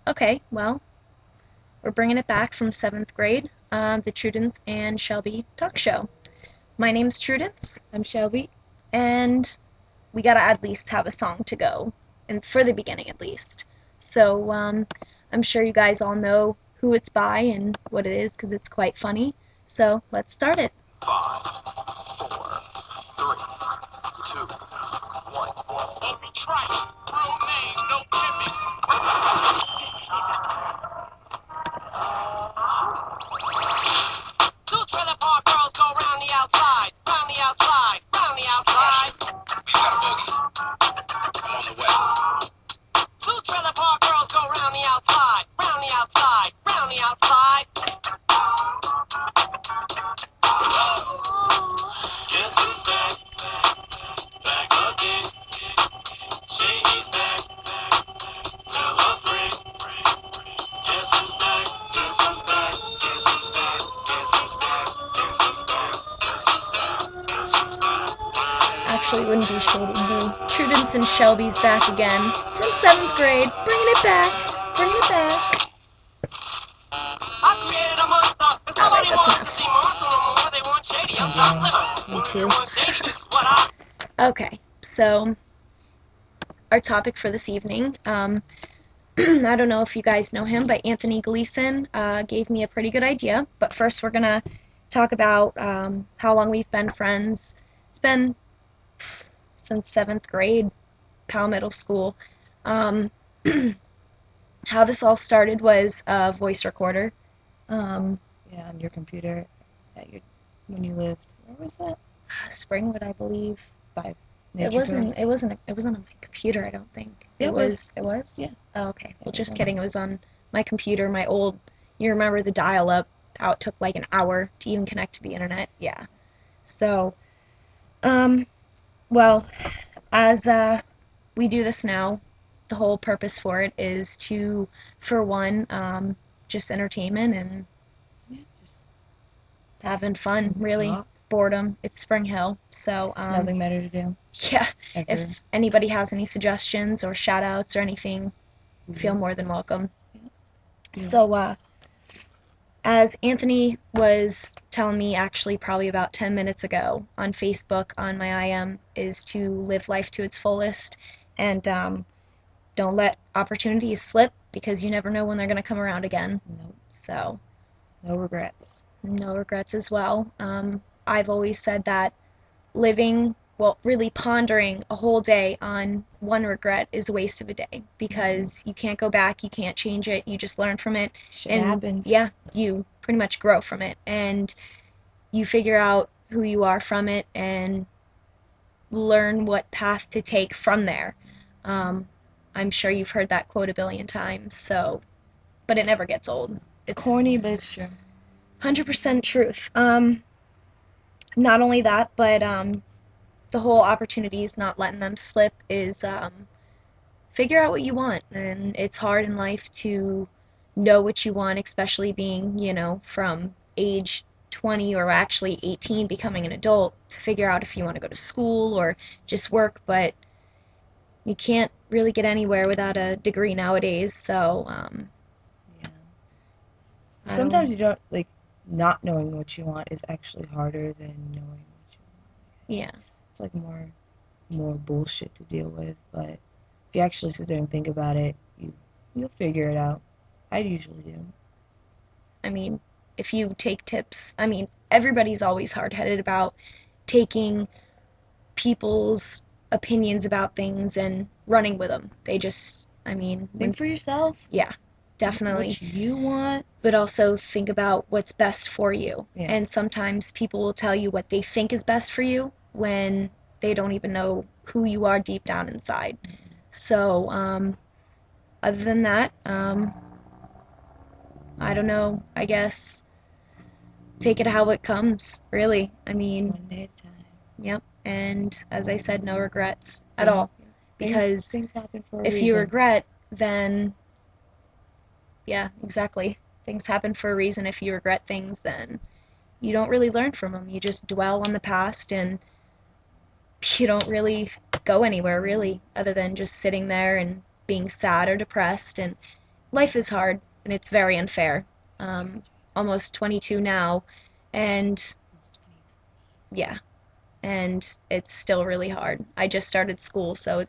Okay, well, we're bringing it back from 7th grade, the Trudence and Shelby talk show. My name's Trudence, I'm Shelby. and we gotta at least have a song to go, and for the beginning at least. So, I'm sure you guys all know who it's by and what it is because it's quite funny. So, let's start it. 5, 4, 3, 2, 1. Oral Trice, real name, no gimmicks. Two trailer park girls go round the outside, round the outside, round the outside. We got a boogie. I'm on the way. Two trailer park girls go round the outside, round the outside, round the outside. Guess who's back? Back again. Shady's back. Tell a friend. Guess who's back? Guess who's back? Guess who's back? Guess who's back? Guess who's back? Guess who's back? Guess who's back? Actually, it wouldn't be Shady, it'd be Trudence and Shelby's back again from 7th grade, bringing it back, bringing it back. I created a monster, cause Alright, nobody that's wants to enough. see Marshall no more. They want Shady. I'm chopped liver. Me They too. want Shady. This is what I. Okay, so our topic for this evening. I don't know if you guys know him, but Anthony Gleason gave me a pretty good idea. But first, we're gonna talk about how long we've been friends. It's been since 7th grade, Powell Middle School. Um, how this all started was a voice recorder. Um, Yeah, on your computer at your when you lived. Where was that? Springwood, I believe. By It Nature wasn't. It Trails. wasn't. It wasn't on my computer. I don't think Yeah, it it was. was. It was. Yeah, Oh, okay. it Well, was just on kidding. there. It was on my computer. My old. You remember the dial-up? How it took like an hour to even connect to the internet? Yeah. So, um, well, as we do this now, the whole purpose for it is to, for one, just entertainment and Yeah, just having fun. Really, talk. boredom. It's Spring Hill. So, Nothing better to do yeah. ever. If anybody has any suggestions or shout outs or anything, feel Yeah, more than welcome. yeah, yeah. So, as Anthony was telling me actually probably about 10 minutes ago on Facebook on my IM, is to live life to its fullest and don't let opportunities slip because you never know when they're going to come around again. No, So, no regrets. no regrets as well. I've always said that living, well, really pondering a whole day on one regret is a waste of a day because you can't go back, you can't change it, you just learn from it, Shit and happens. yeah, you pretty much grow from it, and you figure out who you are from it and learn what path to take from there. Um, I'm sure you've heard that quote a billion times, so, but it never gets old. It's It's corny, but it's true. 100% truth. Not only that, but the whole opportunities, not letting them slip, is figure out what you want. And it's hard in life to know what you want, especially being, from age 20 or actually 18, becoming an adult, to figure out if you want to go to school or just work. But you can't really get anywhere without a degree nowadays. So, Yeah. I don't, Sometimes you don't like not knowing what you want is actually harder than knowing what you want. yeah. It's like more bullshit to deal with, but if you actually sit there and think about it, you'll figure it out. I usually do. I mean, if you take tips, I mean, everybody's always hard headed about taking people's opinions about things and running with them. They just, I mean, Think for yourself. yeah, definitely. What you want. But also think about what's best for you. Yeah. And sometimes people will tell you what they think is best for you when they don't even know who you are deep down inside. So, other than that, I don't know. I guess take it how it comes, really. I mean, One day at a time. yep. And as I said, no regrets at Yeah. all. Because Things happen for a if you reason. regret, then yeah, exactly. Things happen for a reason. If you regret things, then you don't really learn from them. You just dwell on the past and you don't really go anywhere, really, other than just sitting there and being sad or depressed. And life is hard and it's very unfair. Almost 22 now, and Almost 20. yeah, and it's still really hard. I just started school, so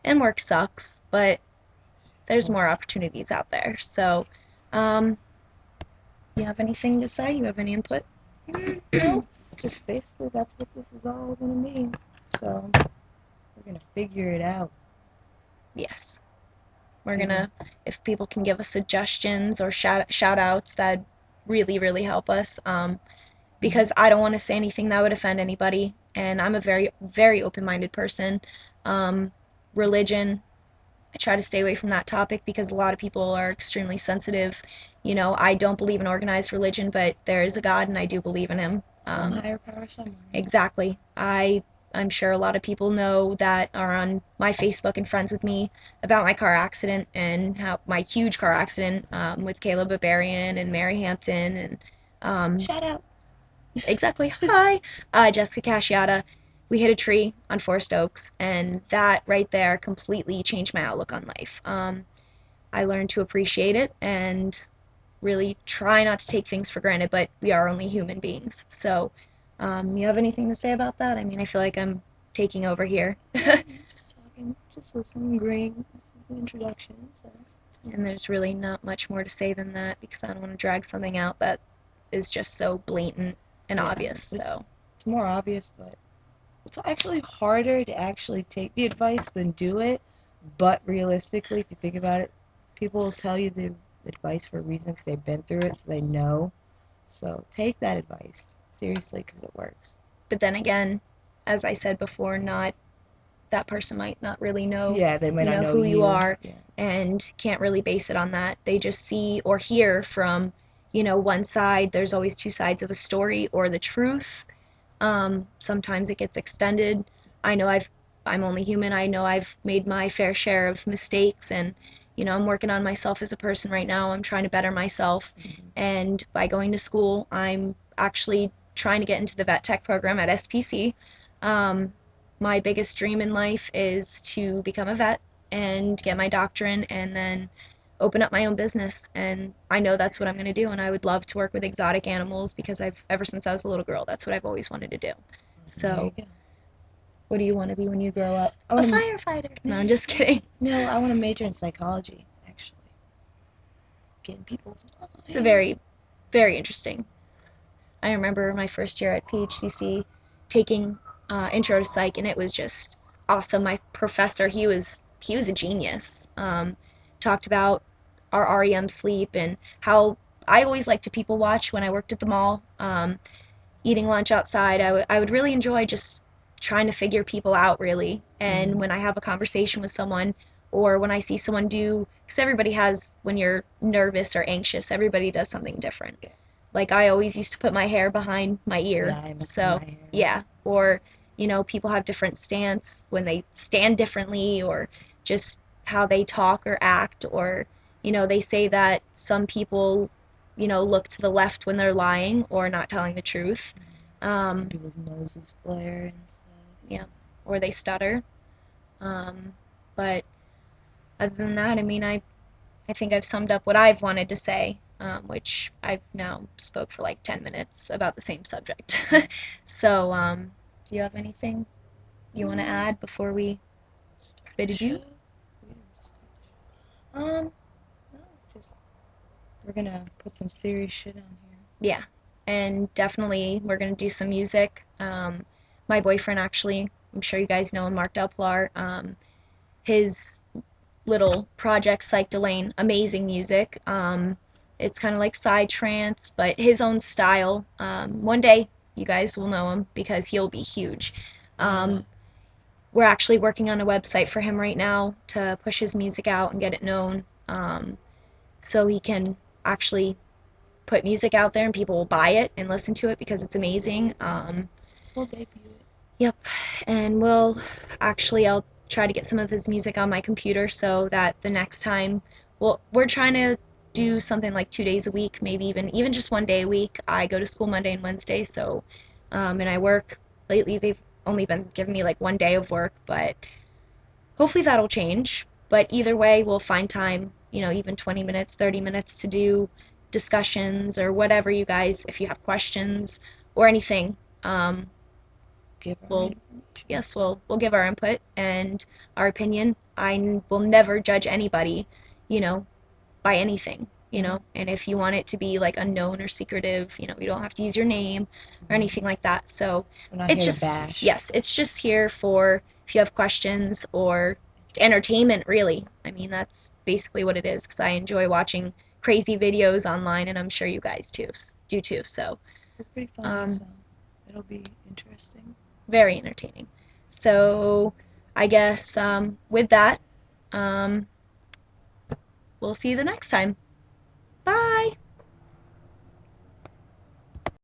and work sucks, but there's more opportunities out there. So, um, you have anything to say? You have any input? No, just basically that's what this is all gonna be. So we're gonna figure it out. Yes. We're gonna, if people can give us suggestions or shout outs, that'd really, really help us. Because I don't want to say anything that would offend anybody, and I'm a very, very open minded person. Um, Religion, I try to stay away from that topic because a lot of people are extremely sensitive. I don't believe in organized religion, but there is a God and I do believe in him. Some higher power somewhere. Exactly. I'm sure a lot of people know that are on my Facebook and friends with me about my car accident and how my huge car accident with Caleb Barbarian and Mary Hampton and Shout out. exactly. Hi, Jessica Casciata. We hit a tree on Forest Oaks, and that right there completely changed my outlook on life. I learned to appreciate it and really try not to take things for granted, but we are only human beings. So, you have anything to say about that? I mean, I feel like I'm taking over here. Just talking, just listening, agreeing. This is the introduction, so. And there's really not much more to say than that because I don't want to drag something out that is just so blatant and obvious. So it's more obvious, but it's actually harder to actually take the advice than do it. But realistically, if you think about it, people will tell you the advice for a reason because they've been through it, so they know. So take that advice seriously because it works. But then again, as I said before, not that person might not really know, Yeah, they might not know who you are, yeah. and can't really base it on that. They just see or hear from, one side. There's always two sides of a story or the truth. Sometimes it gets extended. I know I'm only human. I know I've made my fair share of mistakes, and I'm working on myself as a person right now. I'm trying to better myself, and by going to school, I'm actually trying to get into the vet tech program at SPC. My biggest dream in life is to become a vet and get my doctorate and then open up my own business, and I know that's what I'm going to do, and I would love to work with exotic animals because ever since I was a little girl, that's what I've always wanted to do. So what do you want to be when you grow up? A firefighter. No, I'm just kidding. No, I want to major in psychology, actually. Getting people's minds. It's a very, very interesting. I remember my first year at PHCC taking intro to psych, and it was just awesome. My professor, he was a genius. Talked about our REM sleep and how I always liked to people watch when I worked at the mall. Eating lunch outside, I would really enjoy just trying to figure people out, really. And when I have a conversation with someone, or when I see someone do, because everybody has, when you're nervous or anxious, everybody does something different. Like I always used to put my hair behind my ear. Yeah, I mess So, with my hair. yeah. Or, people have different stance when they stand differently, or just how they talk or act, or, they say that some people, look to the left when they're lying or not telling the truth. Some people's noses flare and stuff. Yeah. Or they stutter. But other than that, I mean, I think I've summed up what I've wanted to say, which I've now spoke for like 10 minutes about the same subject. So, do you have anything you want to add before we bid adieu? No, just we're gonna put some serious shit on here. Yeah, and definitely we're gonna do some music. My boyfriend actually, I'm sure you guys know him, Mark Delplar. His little project, Psych Delane, amazing music. It's kind of like side trance, but his own style. One day you guys will know him because he'll be huge. We're actually working on a website for him right now to push his music out and get it known, so he can actually put music out there and people will buy it and listen to it because it's amazing. We'll debut it. Yep, and I'll try to get some of his music on my computer so that the next time, well, we're trying to do something like 2 days a week, maybe even just one day a week. I go to school Monday and Wednesday, so, and I work. Lately, they've only been giving me like one day of work, but hopefully that'll change. But either way, we'll find time, even 20 minutes, 30 minutes to do discussions or whatever you guys, if you have questions or anything. Give our We'll, input. yes, we'll give our input and our opinion. I will never judge anybody, you know, by anything, and if you want it to be like unknown or secretive, you don't have to use your name or anything like that. So We're not it's here to just, bash. yes, it's just here for if you have questions or entertainment, really. I mean, that's basically what it is because I enjoy watching crazy videos online, and I'm sure you guys do too. So We're pretty funny, um, so it'll be interesting. very entertaining. So I guess with that, we'll see you the next time.